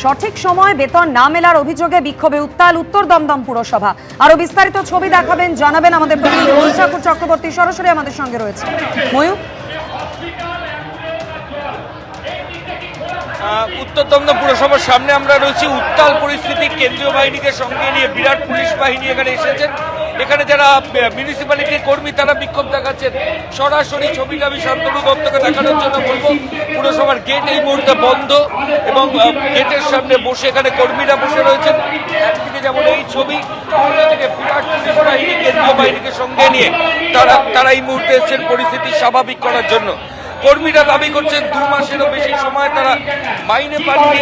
সঠিক সময় বেতন না মেলার অভিযোগে বিক্ষোভে উত্তাল উত্তর দমদম পুরসভা। আরো বিস্তারিত ছবি দেখাবেন, জানাবেন আমাদের প্রতিনিধি ময়ূর ঠাকুর চক্রবর্তী সরাসরি আমাদের সঙ্গে রয়েছে। ময়ূর, উত্তর দমদম পুরসভার সামনে আমরা রয়েছি। উত্তাল পরিস্থিতি, কেন্দ্রীয় বাহিনীকে সঙ্গে নিয়ে বিরাট পুলিশ বাহিনী এখানে এসেছেন। এখানে যারা মিউনিসিপ্যালিটির কর্মী তারা বিক্ষোভ দেখাচ্ছেন। সরাসরি ছবিটা আমি শান্তনু দত্তকে দেখানোর জন্য বলবো, পুরসভার গেট এই মুহূর্তে বন্ধ এবং গেটের সামনে বসে এখানে কর্মীরা বসে রয়েছেন। একদিকে যেমন এই ছবি, অন্যদিকে বিরাট পুলিশ বাহিনী কেন্দ্রীয় বাহিনীকে সঙ্গে নিয়ে তারা এই মুহূর্তে এসেছেন পরিস্থিতি স্বাভাবিক করার জন্য। কর্মীরা দাবি করছেন 2 মাসেরও বেশি সময় তারা মাইনে পাননি,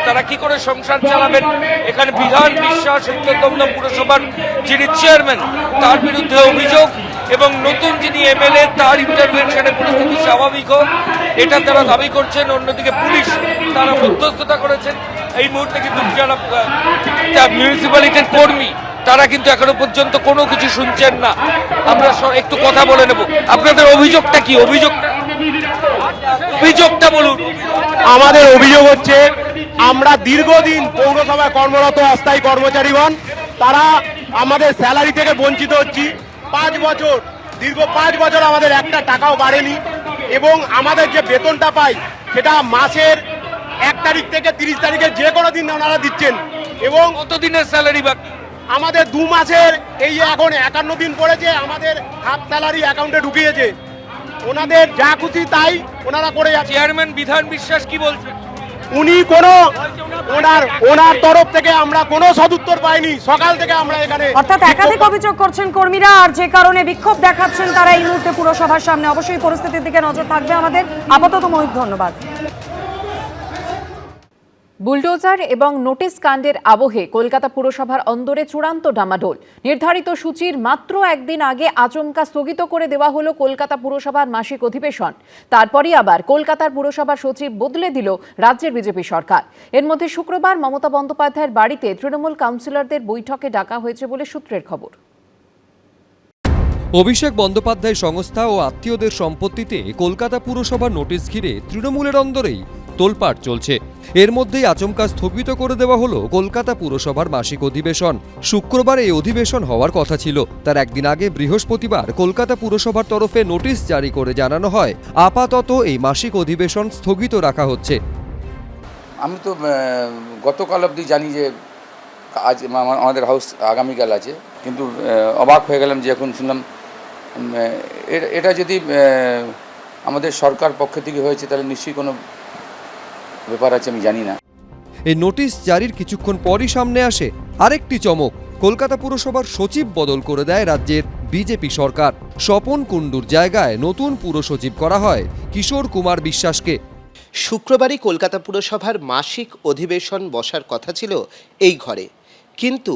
তারা কি করে সংসার চালাবেন। এখানে বিধান বিশ্বাস উত্তর দমদম পুরসভার যিনি চেয়ারম্যান তার বিরুদ্ধে অভিযোগ এবং নতুন যিনি এমএলএ তার ইন্টারভেনশনে পরিস্থিতি স্বাভাবিক হোক, এটা তারা দাবি করছেন। অন্যদিকে পুলিশ তারা মধ্যস্থতা করেছেন। এই মুহূর্তে কিন্তু যারা মিউনিসিপ্যালিটির কর্মী তারা কিন্তু এখনো পর্যন্ত কোনো কিছু শুনছেন না। আমরা একটু কথা বলে নেব। আপনাদের অভিযোগটা কি? অভিযোগটা বলুন। আমাদের অভিযোগ হচ্ছে, আমরা দীর্ঘদিন পৌরসভায় কর্মরত অস্থায়ী কর্মচারীগণ তারা আমাদের স্যালারি থেকে বঞ্চিত হচ্ছি। 5 বছর, দীর্ঘ 5 বছর আমাদের একটা টাকাও বাড়েনি এবং আমাদের যে বেতনটা পাই সেটা মাসের 1 তারিখ থেকে 30 তারিখের যে কোনো দিন ওনারা দিচ্ছেন এবং কতদিনের স্যালারি বাকি? আমাদের 2 মাসের, এই এখন 51 দিন পড়েছে, আমাদের হাফ স্যালারি অ্যাকাউন্টে ঢুকিয়েছে। ওনাদের যা খুশি তাই ওনারা করে যাচ্ছে। চেয়ারম্যান বিধান বিশ্বাস কি বলছেন? উনি কোনো ওনার তরফ থেকে আমরা কোনো সদুত্তর পাইনি। সকাল থেকে আমরা এখানে অর্থাৎ একাধিক অভিযোগ করছেন কর্মীরা, আর যে কারণে বিক্ষোভ দেখাচ্ছেন তারা এই মুহূর্তে পুরসভার সামনে। অবশ্যই পরিস্থিতির দিকে নজর থাকবে আমাদের। আপাতত মহিত, ধন্যবাদ। বুলডোজার এবং নোটিশ কাণ্ডের আবহে কলকাতা পুরসভার অন্দরে চূড়ান্ত ডামাডোল। নির্ধারিত সূচির মাত্র একদিন আগে আচমকা স্থগিত করে দেওয়া হলো কলকাতা পুরসভার মাসিক অধিবেশন। তারপরই আবার কলকাতার পুরসভার সচিব বদলে দিল রাজ্যের বিজেপি সরকার। এর মধ্যে শুক্রবার মমতা বন্দ্যোপাধ্যায়ের বাড়িতে তৃণমূল কাউন্সিলরদের বৈঠকে ডাকা হয়েছে বলে সূত্রের খবর। অভিষেক বন্দ্যোপাধ্যায় সংস্থা ও আত্মীয়দের সম্পত্তিতে কলকাতা পুরসভার নোটিশ ঘিরে তৃণমূলের অন্দরেই তোলপাড় চলছে। এর মধ্যেই আচমকা স্থগিত করে দেওয়া হলো কলকাতা পুরসভার মাসিক অধিবেশন। শুক্রবার এই অধিবেশন হওয়ার কথা ছিল। তার একদিন আগে বৃহস্পতিবার কলকাতা পুরসভার তরফে নোটিশ জারি করে জানানো হয়, আপাতত এই মাসিক অধিবেশন স্থগিত রাখা হচ্ছে। আমি তো গতকাল অবধি জানি যে আজ আমাদের হাউস আগামীকাল আছে, কিন্তু অবাক হয়ে গেলাম যে এখন শুনলাম এটা যদি আমাদের সরকার পক্ষ থেকে হয়েছে তাহলে নিশ্চয়ই কোনো ব্যাপার আছে, আমি জানি না। এই নোটিশ জারির কিছুক্ষণ পরই সামনে আসে আরেকটি চমক। কলকাতা পুরসভার সচিব বদল করে দেয় রাজ্যের বিজেপি সরকার। স্বপন কুণ্ডুর জায়গায় নতুন পুরসচিব করা হয় কিশোর কুমার বিশ্বাসকে। শুক্রবারই কলকাতা পুরসভার মাসিক অধিবেশন বসার কথা ছিল এই ঘরে, কিন্তু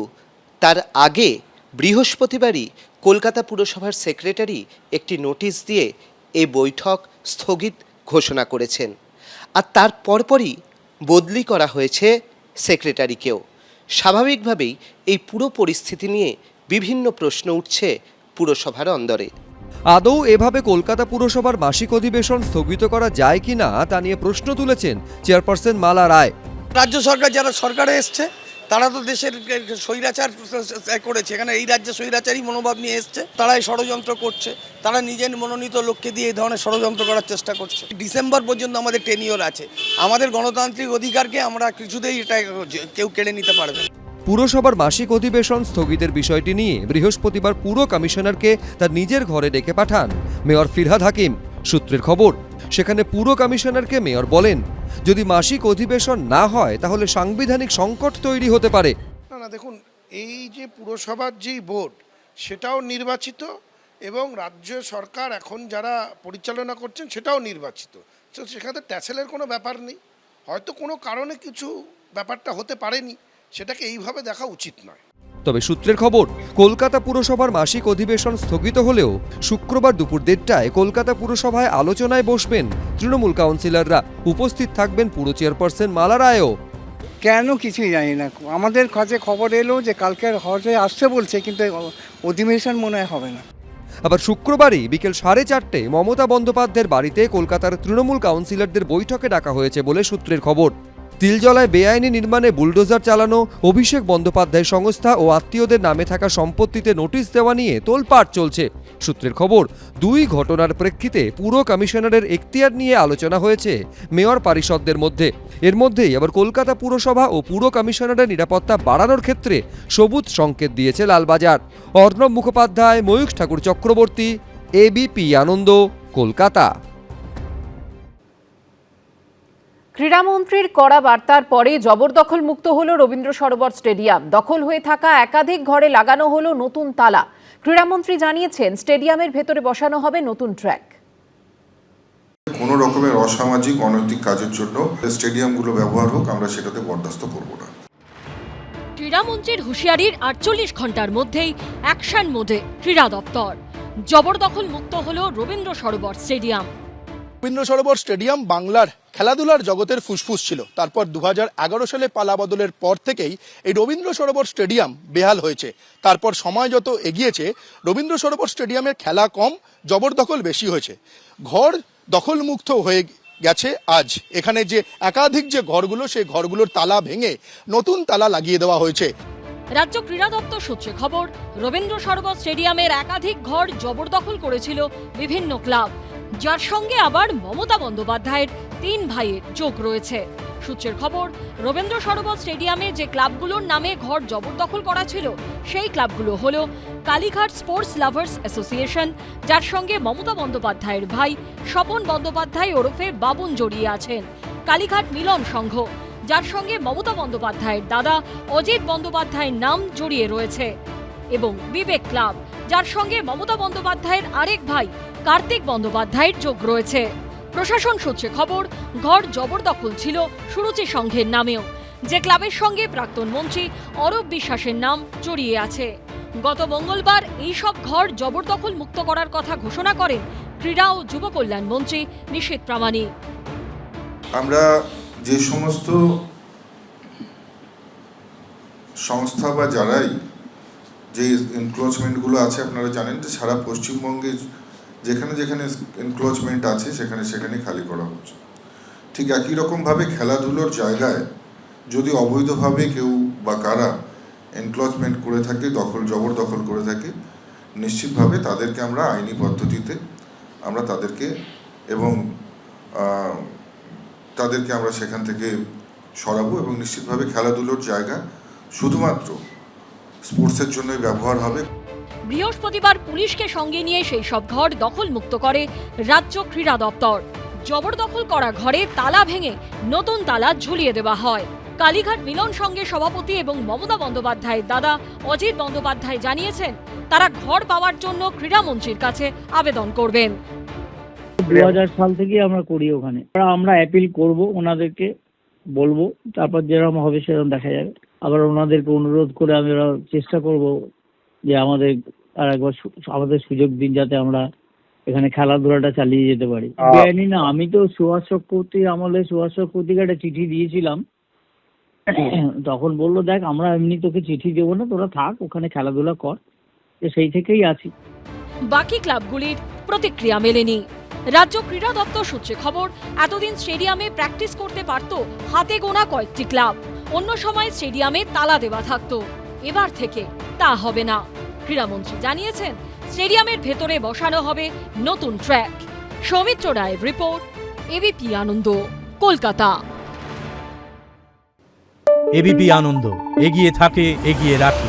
তার আগে বৃহস্পতিবারই কলকাতা পুরসভার সেক্রেটারি একটি নোটিশ দিয়ে এই বৈঠক স্থগিত ঘোষণা করেছেন। আর তার পরপরই বদলি করা হয়েছে সেক্রেটারিকেও। স্বাভাবিকভাবেই এই পুরো পরিস্থিতি নিয়ে বিভিন্ন প্রশ্ন উঠছে পুরসভার অন্দরে। আদৌ এভাবে কলকাতা পুরসভার মাসিক অধিবেশন স্থগিত করা যায় কিনা তা নিয়ে প্রশ্ন তুলেছেন চেয়ারপারসন মালা রায়। রাজ্য সরকার যারা সরকারে এসছে তারা তো দেশের স্বৈরাচার করেছে, এখানে এই রাজ্যে স্বৈরাচারী মনোভাব নিয়ে এসছে, তারাই ষড়যন্ত্র করছে, তারা নিজের মনোনীত লোককে দিয়ে এই ধরনের ষড়যন্ত্র করার চেষ্টা করছে। ডিসেম্বর পর্যন্ত আমাদের টেনিওর আছে, আমাদের গণতান্ত্রিক অধিকারকে আমরা কিছুতেই এটা কেউ কেড়ে নিতে পারবে না। পুরসভার মাসিক অধিবেশন স্থগিতের বিষয়টি নিয়ে বৃহস্পতিবার পুর কমিশনারকে তার নিজের ঘরে ডেকে পাঠান মেয়র ফিরহাদ হাকিম। সূত্রের খবর, সেখানে পুর কমিশনারকে মেয়র বলেন, যদি মাসিক অধিবেশন না হয় তাহলে সাংবিধানিক সংকট তৈরি হতে পারে। না দেখুন, এই যে পুরসভার যেই বোর্ড সেটাও নির্বাচিত এবং রাজ্য সরকার এখন যারা পরিচালনা করছেন সেটাও নির্বাচিত, তো সেখানে ট্যাসেলের কোনো ব্যাপার নেই। হয়তো কোনো কারণে কিছু ব্যাপারটা হতে পারেনি, সেটাকে এইভাবে দেখা উচিত নয়। তবে সূত্রের খবর, কলকাতা পুরসভার মাসিক অধিবেশন স্থগিত হলেও শুক্রবার দুপুর 1:30টায় কলকাতা পুরসভায় আলোচনায় বসবেন তৃণমূল কাউন্সিলররা। উপস্থিত থাকবেন পুর চেয়ারপারসন মালা রায়ও। কেন কিছুই জানি না, আমাদের কাছে খবর এলো যে কালকের হজে আসছে বলছে, কিন্তু অধিবেশন মনে হয় হবে না। আবার শুক্রবারই বিকেল 4:30টায় মমতা বন্দ্যোপাধ্যায়ের বাড়িতে কলকাতার তৃণমূল কাউন্সিলরদের বৈঠকে ডাকা হয়েছে বলে সূত্রের খবর। তিলজলায় বেআইনি নির্মাণে বুলডোজার চালানো, অভিষেক বন্দ্যোপাধ্যায় সংস্থা ও আত্মীয়দের নামে থাকা সম্পত্তিতে নোটিশ দেওয়া নিয়ে তোলপাড় চলছে। সূত্রের খবর, দুই ঘটনার প্রেক্ষিতে পুর কমিশনারের এখতিয়ার নিয়ে আলোচনা হয়েছে মেয়র পারিষদদের মধ্যে। এর মধ্যেই আবার কলকাতা পুরসভা ও পুর কমিশনারের নিরাপত্তা বাড়ানোর ক্ষেত্রে সবুজ সংকেত দিয়েছে লালবাজার। অর্ণব মুখোপাধ্যায়, ময়ূখ ঠাকুর চক্রবর্তী, এবিপি আনন্দ, কলকাতা। ক্রীড়ামন্ত্রীর কড়া বার্তার পরে জবরদখল মুক্ত হলো রবীন্দ্র সরোবর স্টেডিয়াম। দখল হয়ে থাকা একাধিক ঘরে লাগানো হলো নতুন তালা। ক্রীড়ামন্ত্রী জানিয়েছেন, স্টেডিয়ামের ভেতরে বসানো হবে নতুন ট্র্যাক। কোনো রকমের অসামাজিক অনৈতিক কাজের জন্য স্টেডিয়ামগুলো ব্যবহার হোক, আমরা সেটাতে বরদাস্ত করব না। ক্রীড়ামন্ত্রীর হুঁশিয়ারির 48 ঘন্টার মধ্যেই অ্যাকশন মোডে ক্রীড়া দপ্তর। জবরদখল মুক্ত হলো রবীন্দ্র সরোবর স্টেডিয়াম। রবীন্দ্র সরোবর স্টেডিয়াম বাংলার খেলাধুলার জগতের ফুসফুস ছিল। তারপর 2011 সালে পালা বদলের পর থেকেই এই রবীন্দ্র সরোবর স্টেডিয়াম বেহাল হয়েছে। তারপর সময় যত এগিয়েছে, রবীন্দ্র সরোবর স্টেডিয়ামের খেলা কম, জবরদখল বেশি হয়েছে। ঘর দখলমুক্ত হয়ে গেছে আজ। এখানে যে একাধিক যে ঘরগুলো, সেই ঘরগুলোর তালা ভেঙে নতুন তালা লাগিয়ে দেওয়া হয়েছে। রাজ্য ক্রীড়া দপ্তর সূত্রে খবর, রবীন্দ্র সরোবর স্টেডিয়ামের একাধিক ঘর জবরদখল করেছিল বিভিন্ন ক্লাব, যার সঙ্গে আবার মমতা বন্দ্যোপাধ্যায়ের 3 ভাইয়ের যোগ রয়েছে। সূত্রের খবর, রবীন্দ্র সরোবর স্টেডিয়ামে যে ক্লাবগুলোর নামে ঘর জবরদখল করা ছিল, সেই ক্লাবগুলো হলো কালীঘাট স্পোর্টস লাভার্স অ্যাসোসিয়েশন, যার সঙ্গে মমতা বন্দ্যোপাধ্যায়ের ভাই স্বপন বন্দ্যোপাধ্যায় ওরফে বাবুন জড়িয়ে আছেন। কালীঘাট মিলন সংঘ, যার সঙ্গে মমতা বন্দ্যোপাধ্যায়ের দাদা অজিত বন্দ্যোপাধ্যায়ের নাম জড়িয়ে রয়েছে, এবং বিবেক ক্লাব, যার সঙ্গে মমতা বন্দ্যোপাধ্যায়ের আরেক ভাই কার্তিক বন্দ্যোপাধ্যায়ের যোগ রয়েছে। প্রশাসন সূত্রে খবর, ঘর জবরদখল ছিল সুরুচি সংঘের নামেও, যে ক্লাবের সঙ্গে প্রাক্তন মন্ত্রী অরূপ বিশ্বাসের নাম জড়িয়ে আছে। গত মঙ্গলবার এই সব ঘর জবরদখল মুক্ত করার কথা ঘোষণা করেন ক্রীড়া ও যুব কল্যাণ মন্ত্রী নিশীথ প্রামাণিক। আমরা যে সমস্ত সংস্থা বা যারাই যে এনক্রোচমেন্টগুলো আছে, আপনারা জানেন যে সারা পশ্চিমবঙ্গে যেখানে যেখানে এনক্রোচমেন্ট আছে সেখানে সেখানে খালি করা হচ্ছে। ঠিক একই রকমভাবে খেলাধুলোর জায়গায় যদি অবৈধভাবে কেউ বা কারা এনক্রোচমেন্ট করে থাকে, জবরদখল করে থাকে, নিশ্চিতভাবে তাদেরকে আমরা আইনি পদ্ধতিতে আমরা তাদেরকে আমরা সেখান থেকে সরাবো, এবং নিশ্চিতভাবে খেলাধুলোর জায়গা শুধুমাত্র স্পোর্টসের জন্যই ব্যবহার হবে। বৃহস্পতিবার পুলিশকে সঙ্গে নিয়ে সেই সব ঘর দখল মুক্ত করে রাজ্য ক্রীড়া দপ্তর। জবরদখল করা ঘরে তালা ভেঙে নতুন তালা ঝুলিয়ে দেওয়া হয়। কালীঘাট মিলন সংঘের সভাপতি এবং মমতা বন্দ্যোপাধ্যায়ের দাদা অজিত বন্দ্যোপাধ্যায় জানিয়েছেন, তারা ঘর পাওয়ার জন্য ক্রীড়ামন্ত্রীর কাছে আবেদন করবেন। 2000 সাল থেকে আমরা করি ওখানে, আমরা অ্যাপিল করব, ওনাদেরকে বলবো, তারপর যেরকম হবে সেরকম দেখা যাবে। আবার ওনাদেরকে অনুরোধ করে আমরা চেষ্টা করব যে আমাদের আর একবার আমাদের সুযোগ দিন, যাতে আমরা এখানে খেলাধুলাটা চালিয়ে যেতে পারি। বেআইনি না, আমি তো সুভাষ চক্রবর্তীর আমলে সুভাষ চক্রবর্তীকে একটা চিঠি দিয়েছিলাম, তখন বললো, দেখ আমরা এমনি তোকে চিঠি দেবো না, তোরা থাক ওখানে খেলাধুলা কর, সেই থেকেই আছি। বাকি ক্লাবগুলির প্রতিক্রিয়া মেলেনি। রাজ্য ক্রীড়া দপ্তর সূত্রে খবর, এতদিন স্টেডিয়ামে প্র্যাকটিস করতে পারত হাতে গোনা কয়েকটি ক্লাব, অন্য সময় স্টেডিয়ামে তালা দেওয়া থাকতো। এবার থেকে তা হবে না। ক্রীড়ামন্ত্রী জানিয়েছেন, স্টেডিয়ামের ভেতরে বসানো হবে নতুন ট্র্যাক। সৌমিত্র রায়ের রিপোর্ট, এবিপি আনন্দ, কলকাতা। এবিপি আনন্দ, এগিয়ে থাকে, এগিয়ে রাখে।